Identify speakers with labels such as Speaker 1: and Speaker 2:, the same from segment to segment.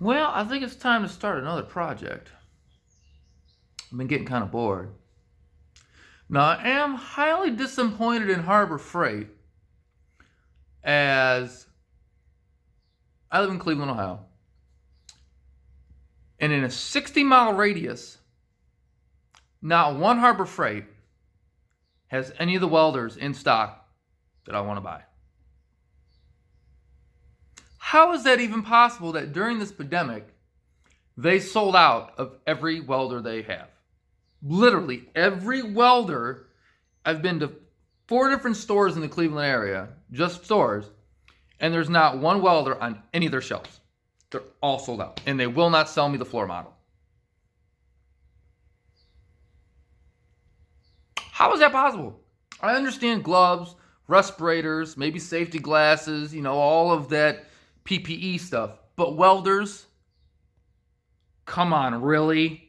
Speaker 1: Well, I think it's time to start another project. I've been getting kind of bored. Now, I am highly disappointed in Harbor Freight as I live in Cleveland, Ohio. And in a 60-mile radius, not one Harbor Freight has any of the welders in stock that I want to buy. How is that even possible that during this pandemic, they sold out of every welder they have? Literally every welder. I've been to 4 different stores in the Cleveland area, just stores, and there's not one welder on any of their shelves. They're all sold out, and they will not sell me the floor model. How is that possible? I understand gloves, respirators, maybe safety glasses, all of that PPE stuff, but welders? Come on, really?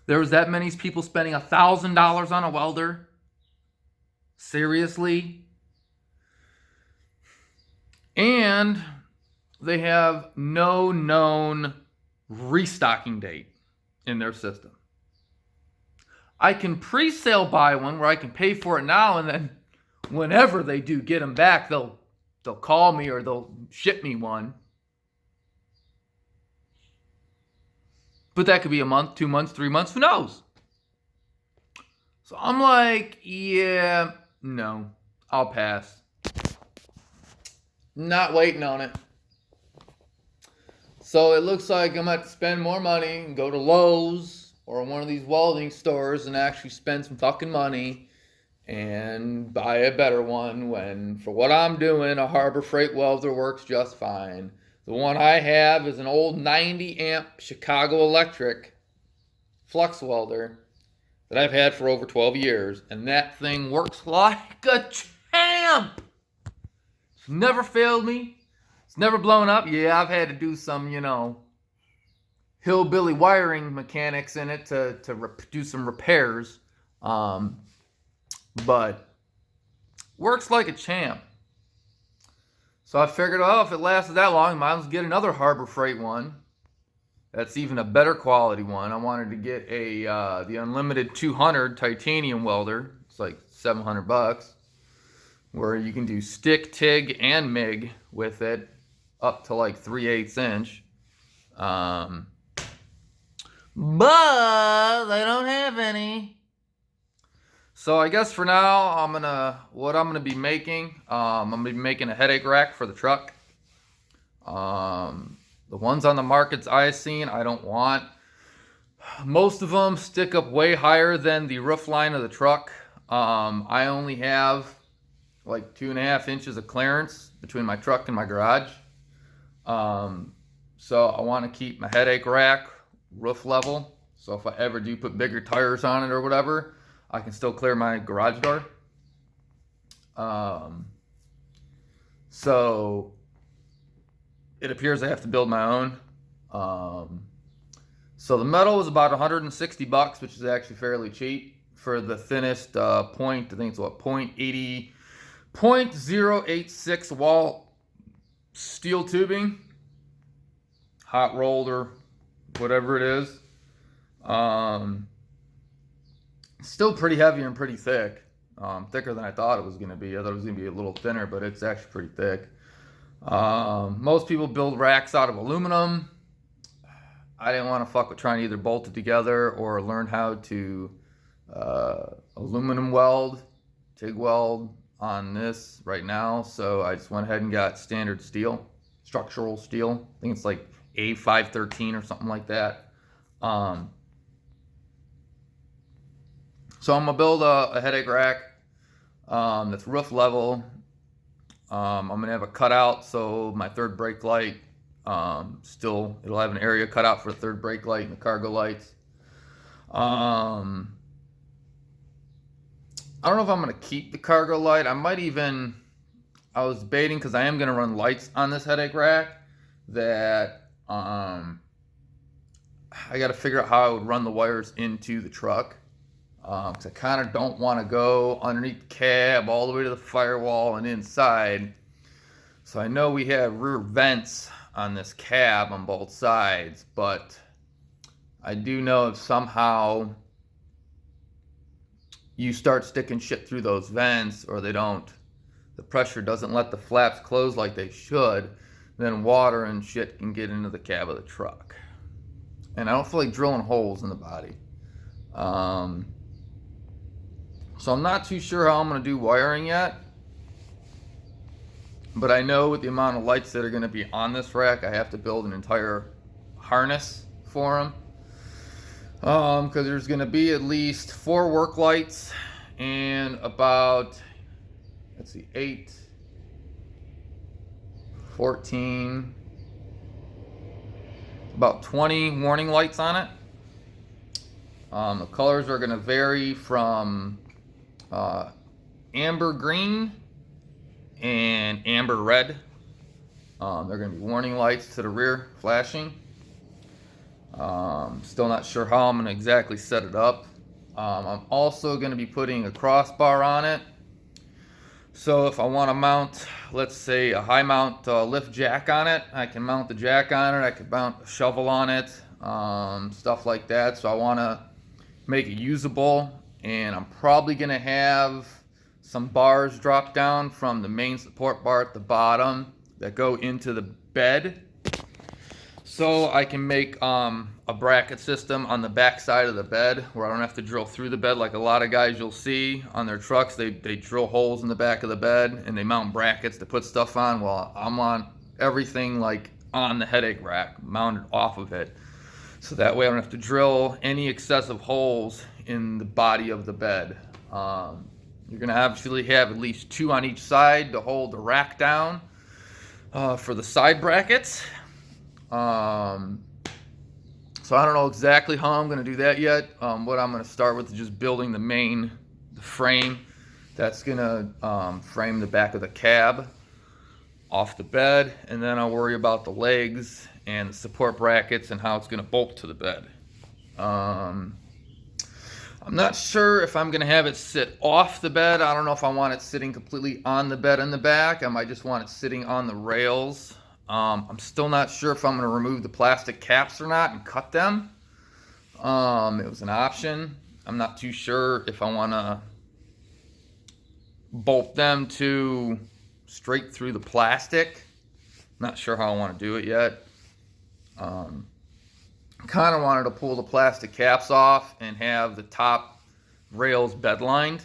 Speaker 1: There was that many people spending $1,000 on a welder? Seriously? And they have no known restocking date in their system. I can pre-sale buy one where I can pay for it now, and then whenever they do get them back, they'll call me or they'll ship me one. But that could be a month, 2 months, 3 months, who knows? So I'm like, yeah, no, I'll pass. Not waiting on it. So it looks like I'm going to have to spend more money and go to Lowe's or one of these welding stores and actually spend some fucking money and buy a better one when, for what I'm doing, a Harbor Freight welder works just fine. The one I have is an old 90 amp Chicago Electric flux welder that I've had for over 12 years, and that thing works like a champ. It's never failed me. It's never blown up. Yeah, I've had to do some, hillbilly wiring mechanics in it to do some repairs, but works like a champ. So I figured, if it lasted that long, I might as well get another Harbor Freight one. That's even a better quality one. I wanted to get the Unlimited 200 titanium welder. It's like $700, where you can do stick, TIG, and MIG with it, up to like 3/8 inch. But they don't have any. So I guess for now, what I'm gonna be making, I'm gonna be making a headache rack for the truck. The ones on the markets I've seen, I don't want. Most of them stick up way higher than the roof line of the truck. I only have like 2.5 inches of clearance between my truck and my garage. So I want to keep my headache rack roof level. So if I ever do put bigger tires on it or whatever, I can still clear my garage door. So it appears I have to build my own. So the metal is about $160, which is actually fairly cheap for the thinnest point. I think it's what, 0.086 wall steel tubing, hot rolled or whatever it is. Still pretty heavy and pretty thick. Thicker than I thought it was going to be. I thought it was going to be a little thinner, but it's actually pretty thick. Most people build racks out of aluminum. I didn't want to fuck with trying to either bolt it together or learn how to aluminum weld, TIG weld on this right now. So I just went ahead and got standard steel, structural steel. I think it's like A513 or something like that. So I'm gonna build a headache rack that's roof level. I'm gonna have a cutout so my third brake light, it'll have an area cut out for the third brake light and the cargo lights. I don't know if I'm gonna keep the cargo light. I was debating, because I am gonna run lights on this headache rack, that I gotta figure out how I would run the wires into the truck. Because I kind of don't want to go underneath the cab all the way to the firewall and inside. So I know we have rear vents on this cab on both sides, but I do know if somehow you start sticking shit through those vents, or the pressure doesn't let the flaps close like they should, then water and shit can get into the cab of the truck. And I don't feel like drilling holes in the body. So I'm not too sure how I'm going to do wiring yet. But I know with the amount of lights that are going to be on this rack, I have to build an entire harness for them. Because there's going to be at least 4 work lights and about, let's see, 8, 14, about 20 warning lights on it. The colors are going to vary from amber green and amber red. They're going to be warning lights to the rear flashing. Still not sure how I'm going to exactly set it up. I'm also going to be putting a crossbar on it. So if I want to mount, let's say, a high mount lift jack on it, I can mount the jack on it. I could mount a shovel on it, stuff like that. So I want to make it usable, and I'm probably going to have some bars drop down from the main support bar at the bottom that go into the bed, so I can make a bracket system on the back side of the bed where I don't have to drill through the bed like a lot of guys you'll see on their trucks. They drill holes in the back of the bed and they mount brackets to put stuff on. Well, I'm on everything like on the headache rack, mounted off of it, so that way I don't have to drill any excessive holes in the body of the bed. You're going to actually have at least 2 on each side to hold the rack down for the side brackets. So I don't know exactly how I'm going to do that yet. What I'm going to start with is just building the frame that's going to frame the back of the cab off the bed, and then I'll worry about the legs and the support brackets and how it's going to bolt to the bed. I'm not sure if I'm going to have it sit off the bed. I don't know if I want it sitting completely on the bed in the back. I might just want it sitting on the rails. I'm still not sure if I'm going to remove the plastic caps or not and cut them. It was an option. I'm not too sure if I want to bolt them to straight through the plastic. Not sure how I want to do it yet. Kind of wanted to pull the plastic caps off and have the top rails bed lined,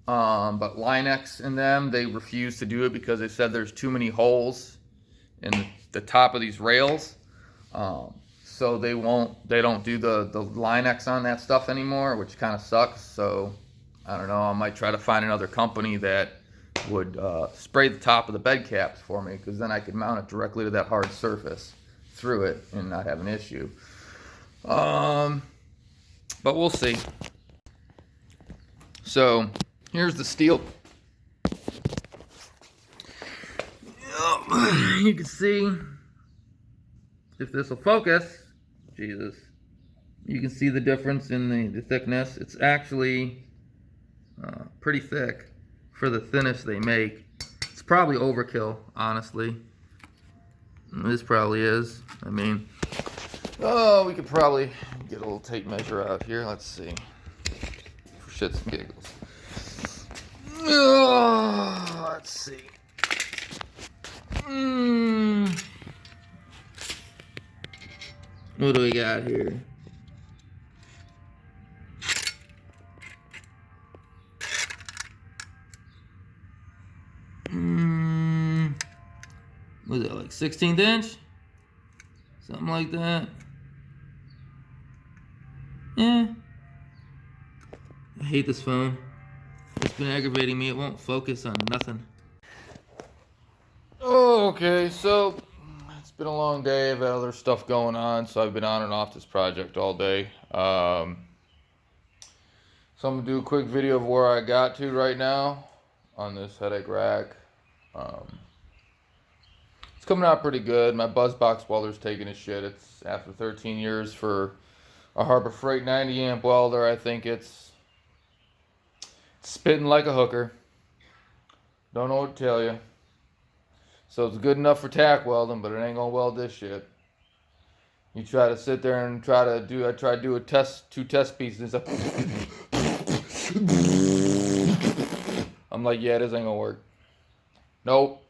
Speaker 1: but Line-X in them, they refuse to do it because they said there's too many holes in the top of these rails, so they don't do the Line-X on that stuff anymore, which kind of sucks. So I don't know, I might try to find another company that would spray the top of the bed caps for me, because then I could mount it directly to that hard surface through it and not have an issue. But we'll see. So here's the steel. You can see, if this will focus, Jesus, you can see the difference in the thickness. It's actually pretty thick for the thinnest they make. It's probably overkill, honestly. This probably is. I mean, we could probably get a little tape measure out here. Let's see. For shits and giggles. Let's see. What do we got here? Was it like 16th inch? Something like that. Yeah. I hate this phone. It's been aggravating me. It won't focus on nothing. Oh, okay. So it's been a long day. I've had other stuff going on, so I've been on and off this project all day. So I'm gonna do a quick video of where I got to right now on this headache rack. It's coming out pretty good. My BuzzBox welder's taking a shit. It's after 13 years for a Harbor Freight 90 amp welder. I think it's spitting like a hooker. Don't know what to tell you. So it's good enough for tack welding, but it ain't gonna weld this shit. You try to sit there and I try to do a test, 2 test pieces. It's I'm like, yeah, this ain't gonna work. Nope.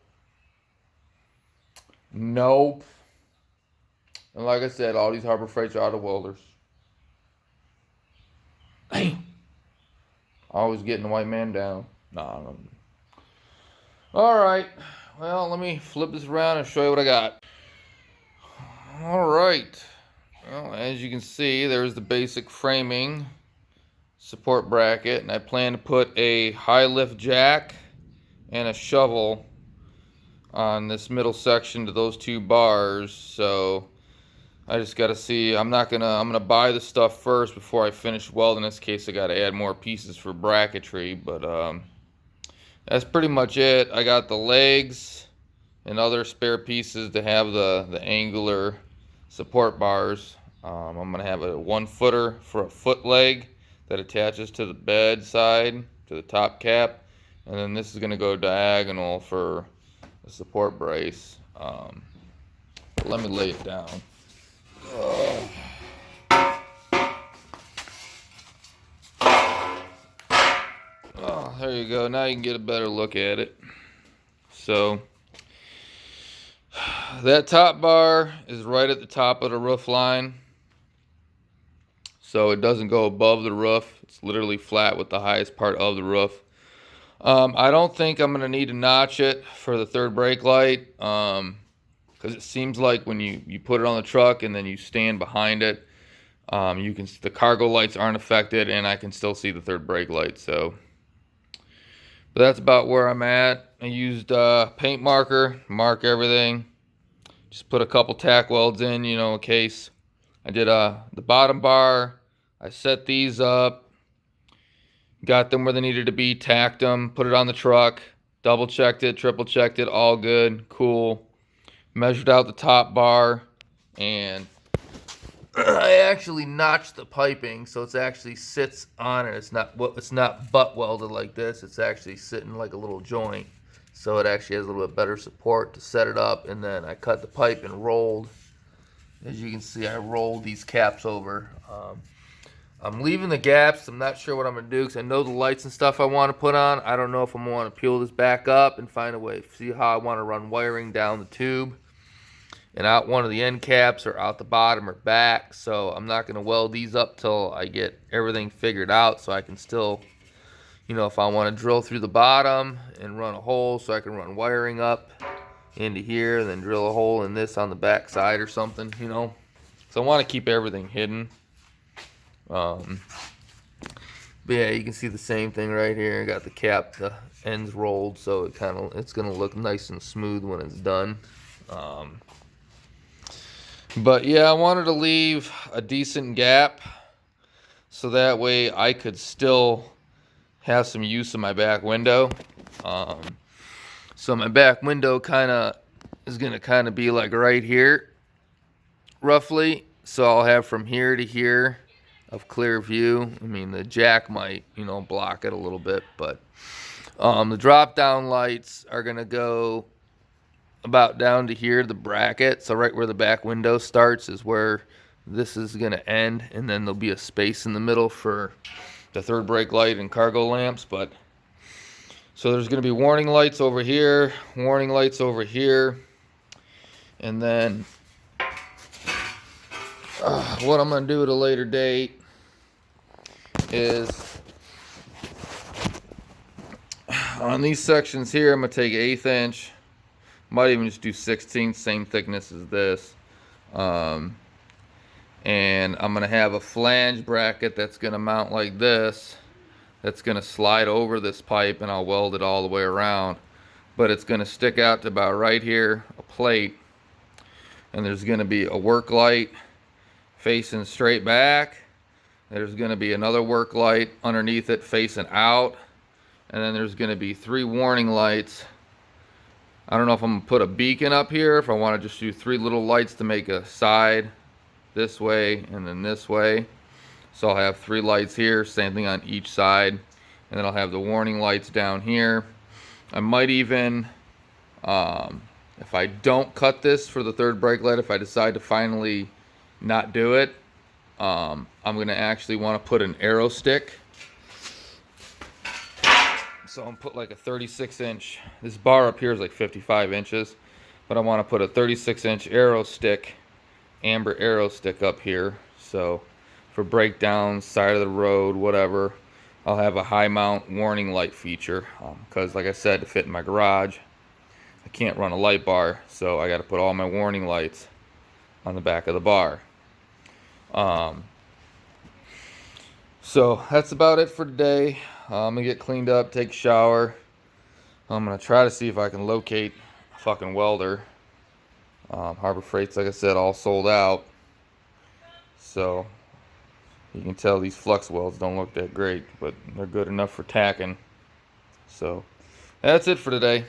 Speaker 1: Nope. And like I said, all these Harbor Freights are out of welders. Always getting the white man down. Nah, I don't. All right. Well, let me flip this around and show you what I got. All right. Well, as you can see, there's the basic framing support bracket, and I plan to put a high lift jack and a shovel on this middle section to those 2 bars. So I just got to see. I'm gonna buy the stuff first before I finish welding. In this case, I got to add more pieces for bracketry, but that's pretty much it. I got the legs and other spare pieces to have the angular support bars. I'm gonna have a 1-footer for a foot leg that attaches to the bed side, to the top cap, and then this is gonna go diagonal for the support brace. Let me lay it down. Oh, there you go. Now you can get a better look at it. So that top bar is right at the top of the roof line, so it doesn't go above the roof. It's literally flat with the highest part of the roof. I don't think I'm gonna need to notch it for the 3rd brake light, because it seems like when you put it on the truck and then you stand behind it, the cargo lights aren't affected, and I can still see the 3rd brake light. So, but that's about where I'm at. I used paint marker, mark everything. Just put a couple tack welds in, in case. I did the bottom bar. I set these up, got them where they needed to be, tacked them, put it on the truck, double checked it, triple checked it, all good, cool. Measured out the top bar, and I actually notched the piping so it actually sits on it. It's not butt welded like this. It's actually sitting like a little joint, so it actually has a little bit better support to set it up. And then I cut the pipe and rolled. As you can see, I rolled these caps over. I'm leaving the gaps. I'm not sure what I'm gonna do because I know the lights and stuff I want to put on. I don't know if I'm gonna want to peel this back up and find a way, see how I want to run wiring down the tube and out one of the end caps or out the bottom or back. So I'm not gonna weld these up till I get everything figured out, so I can still, if I want to drill through the bottom and run a hole so I can run wiring up into here and then drill a hole in this on the back side or something, So I want to keep everything hidden. But yeah, you can see the same thing right here. I got the cap, the ends rolled, so it's gonna look nice and smooth when it's done. But yeah, I wanted to leave a decent gap so that way I could still have some use of my back window. So my back window is gonna be like right here, roughly. So I'll have from here to here of clear view. I mean, the jack might, block it a little bit, but the drop down lights are gonna go about down to here, the bracket. So right where the back window starts is where this is gonna end, and then there'll be a space in the middle for the 3rd brake light and cargo lamps. But so there's gonna be warning lights over here, warning lights over here, and then what I'm gonna do at a later date is on these sections here, I'm gonna take 1/8 inch, might even just do 16th, same thickness as this, and I'm gonna have a flange bracket that's gonna mount like this, that's gonna slide over this pipe, and I'll weld it all the way around, but it's gonna stick out to about right here, a plate, and there's gonna be a work light facing straight back. There's going to be another work light underneath it facing out, and then there's going to be 3 warning lights. I don't know if I'm going to put a beacon up here, if I want to just do 3 little lights to make a side this way and then this way. So I'll have 3 lights here, same thing on each side, and then I'll have the warning lights down here. I might even If I don't cut this for the third brake light, if I decide to finally not do it, I'm going to actually want to put an arrow stick. So I'm put like a 36-inch. This bar up here is like 55 inches, but I want to put a 36-inch arrow stick, amber arrow stick up here. So for breakdowns, side of the road, whatever, I'll have a high mount warning light feature. Because like I said, to fit in my garage, I can't run a light bar, so I got to put all my warning lights on the back of the bar. So that's about it for today. I'm gonna get cleaned up, take a shower. I'm gonna try to see if I can locate a fucking welder. Harbor Freight's, like I said, all sold out. So you can tell these flux welds don't look that great, but they're good enough for tacking. So that's it for today.